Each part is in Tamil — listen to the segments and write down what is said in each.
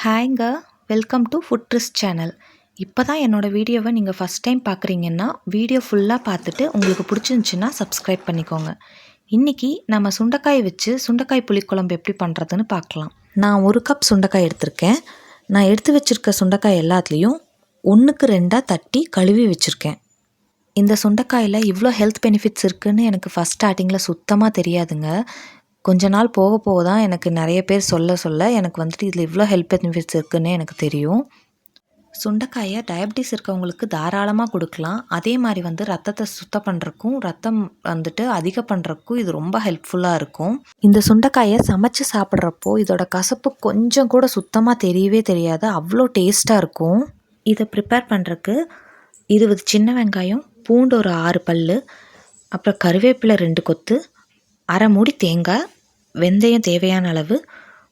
ஹாய்ங்க, welcome to food tryst channel. இப்போ தான் என்னோடய வீடியோவை நீங்கள் ஃபஸ்ட் டைம் பார்க்குறீங்கன்னா வீடியோ ஃபுல்லாக பார்த்துட்டு உங்களுக்கு பிடிச்சிருந்துச்சின்னா சப்ஸ்கிரைப் பண்ணிக்கோங்க. இன்றைக்கி நம்ம சுண்டைக்காய் வச்சு சுண்டைக்காய் புளிக்குழம்பு எப்படி பண்ணுறதுன்னு பார்க்கலாம். நான் 1 கப் சுண்டைக்காய் எடுத்திருக்கேன். நான் எடுத்து வச்சுருக்க சுண்டைக்காய் எல்லாத்துலேயும் 1க்கு 2 தட்டி கழுவி வச்சுருக்கேன். இந்த சுண்டைக்காயில் இவ்வளோ ஹெல்த் பெனிஃபிட்ஸ் இருக்குதுன்னு எனக்கு ஃபஸ்ட் ஸ்டார்டிங்கில் சுத்தமாக தெரியாதுங்க. கொஞ்ச நாள் போக போக தான் எனக்கு நிறைய பேர் சொல்ல எனக்கு வந்துட்டு இதில் இவ்வளோ ஹெல்த் பெனிஃபிட்ஸ் இருக்குதுன்னு எனக்கு தெரியும். சுண்டைக்காயை டயபிட்டிஸ் இருக்கவங்களுக்கு தாராளமாக கொடுக்கலாம். அதே மாதிரி வந்து ரத்தத்தை சுத்தம் பண்ணுறக்கும் ரத்தம் வந்துட்டு அதிகம் பண்ணுறக்கும் இது ரொம்ப ஹெல்ப்ஃபுல்லாக இருக்கும். இந்த சுண்டைக்காயை சமைச்சு சாப்பிட்றப்போ இதோட கசப்பு கொஞ்சம் கூட சுத்தமாக தெரியவே தெரியாது, அவ்வளோ டேஸ்ட்டாக இருக்கும். இதை ப்ரிப்பேர் பண்ணுறக்கு 20 சின்ன வெங்காயம், பூண்டு ஒரு 6 பல், அப்புறம் கருவேப்பிலை 2 கொத்து, அரை மூடி தேங்காய், வெந்தயம் தேவையான அளவு,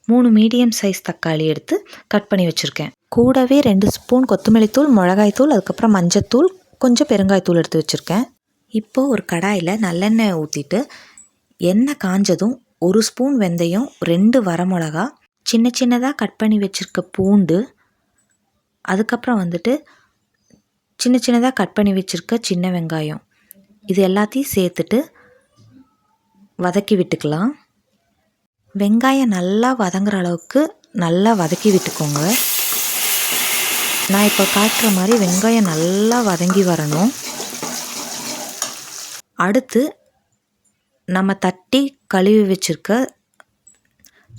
3 மீடியம் சைஸ் தக்காளி எடுத்து கட் பண்ணி வச்சுருக்கேன். கூடவே 2 ஸ்பூன் கொத்தமல்லித்தூள், மிளகாய்த்தூள், அதுக்கப்புறம் மஞ்சத்தூள், கொஞ்சம் பெருங்காயத்தூள் எடுத்து வச்சுருக்கேன். இப்போது ஒரு கடாயில் நல்லெண்ணெய் ஊற்றிட்டு எண்ணெய் காஞ்சதும் 1 ஸ்பூன் வெந்தயம், 2 வரமிளகா, சின்ன சின்னதாக கட் பண்ணி வச்சுருக்க பூண்டு, அதுக்கப்புறம் வந்துட்டு சின்ன சின்னதாக கட் பண்ணி வச்சுருக்க சின்ன வெங்காயம், இது எல்லாத்தையும் சேர்த்துட்டு வதக்கி விட்டுக்கலாம். வெங்காயம் நல்லா வதங்குற அளவுக்கு நல்லா வதக்கி விட்டுக்கோங்க. நான் இப்போ காட்டுற மாதிரி வெங்காயம் நல்லா வதங்கி வரணும். அடுத்து நம்ம தட்டி கழுவி வச்சுருக்க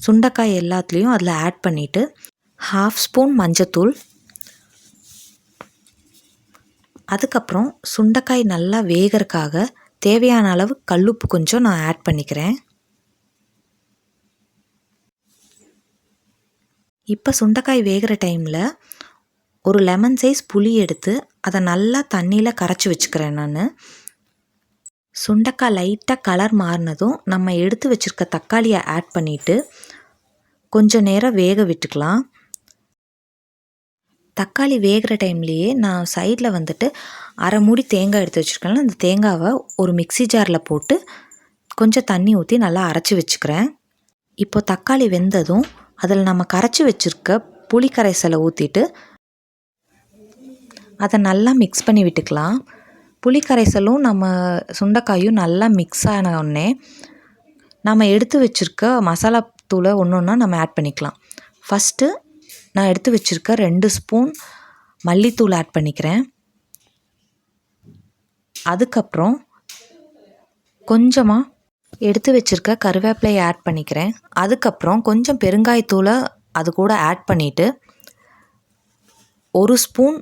சுண்டைக்காய் எல்லாத்துலேயும் அதில் ஆட் பண்ணிவிட்டு 1/2 ஸ்பூன் மஞ்சத்தூள், அதுக்கப்புறம் சுண்டைக்காய் நல்லா வேகறதுக்காக தேவையான அளவு கல்லுப்பு கொஞ்சம் நான் ஆட் பண்ணிக்கிறேன். இப்போ சுண்டைக்காய் வேகிற டைமில் ஒரு லெமன் சைஸ் புளி எடுத்து அதை நல்லா தண்ணியில் கரைச்சி வச்சுக்கிறேன். நான் சுண்டைக்காய் லைட்டாக கலர் மாறினதும் நம்ம எடுத்து வச்சுருக்க தக்காளியை ஆட் பண்ணிவிட்டு கொஞ்சம் நேரம் வேக விட்டுக்கலாம். தக்காளி வேகிற டைம்லேயே நான் சைடில் வந்துட்டு அரை மூடி தேங்காய் எடுத்து வச்சுருக்கேன். அந்த தேங்காவை ஒரு மிக்ஸி ஜாரில் போட்டு கொஞ்சம் தண்ணி ஊற்றி நல்லா அரைச்சி வச்சுக்கிறேன். இப்போது தக்காளி வெந்ததும் அதில் நம்ம கரைச்சி வச்சுருக்க புளி கரைசலை ஊற்றிட்டு அதை நல்லா மிக்ஸ் பண்ணி விட்டுக்கலாம். புளி கரைசலும் நம்ம சுண்டைக்காயும் நல்லா மிக்ஸ் ஆன உடனே நம்ம எடுத்து வச்சுருக்க மசாலா தூளை ஒன்று ஒன்றா நம்ம ஆட் பண்ணிக்கலாம். ஃபஸ்ட்டு நான் எடுத்து வச்சுருக்க 2 ஸ்பூன் மல்லித்தூள் ஆட் பண்ணிக்கிறேன். அதுக்கப்புறம் கொஞ்சமாக எடுத்து வச்சுருக்க கருவேப்பிலையை ஆட் பண்ணிக்கிறேன். அதுக்கப்புறம் கொஞ்சம் பெருங்காயத்தூளை அது கூட ஆட் பண்ணிவிட்டு 1 ஸ்பூன்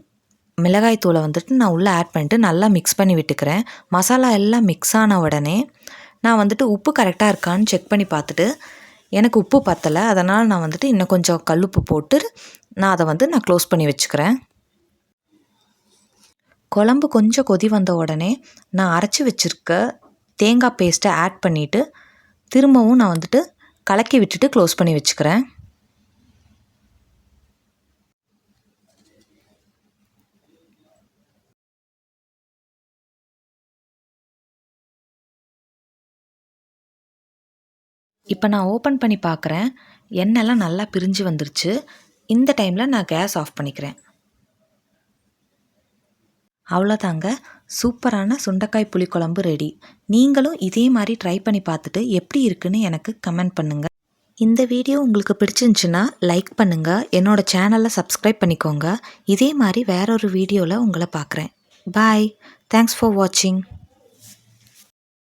மிளகாய்த்தூளை வந்துட்டு நான் உள்ளே ஆட் பண்ணிட்டு நல்லா மிக்ஸ் பண்ணி விட்டுக்கிறேன். மசாலா எல்லாம் மிக்ஸ் ஆன உடனே நான் வந்துட்டு உப்பு கரெக்டாக இருக்கான்னு செக் பண்ணி பார்த்துட்டு எனக்கு உப்பு பத்தலை, அதனால் நான் வந்துட்டு இன்னும் கொஞ்சம் கல்லுப்பு போட்டு நான் அதை நான் க்ளோஸ் பண்ணி வச்சுக்கிறேன். குழம்பு கொஞ்சம் கொதி வந்த உடனே நான் அரைச்சி வச்சுருக்க தேங்காய் பேஸ்ட்டை ஆட் பண்ணிவிட்டு திரும்பவும் நான் வந்துட்டு கலக்கி விட்டுட்டு க்ளோஸ் பண்ணி வச்சுக்கிறேன். இப்போ நான் ஓப்பன் பண்ணி பார்க்குறேன், எண்ணெய்லாம் நல்லா பிரிஞ்சு வந்துருச்சு. இந்த டைமில் நான் கேஸ் ஆஃப் பண்ணிக்கிறேன். அவ்வளோதாங்க, சூப்பரான சுண்டைக்காய் புளிக்குழம்பு ரெடி. நீங்களும் இதே மாதிரி ட்ரை பண்ணி பார்த்துட்டு எப்படி இருக்குன்னு எனக்கு கமெண்ட் பண்ணுங்கள். இந்த வீடியோ உங்களுக்கு பிடிச்சிருந்துச்சுன்னா லைக் பண்ணுங்கள், என்னோடய சேனலை சப்ஸ்கிரைப் பண்ணிக்கோங்க. இதே மாதிரி வேறொரு வீடியோவில் உங்களை பார்க்குறேன். பாய். தேங்க்ஸ் ஃபார் வாட்சிங்.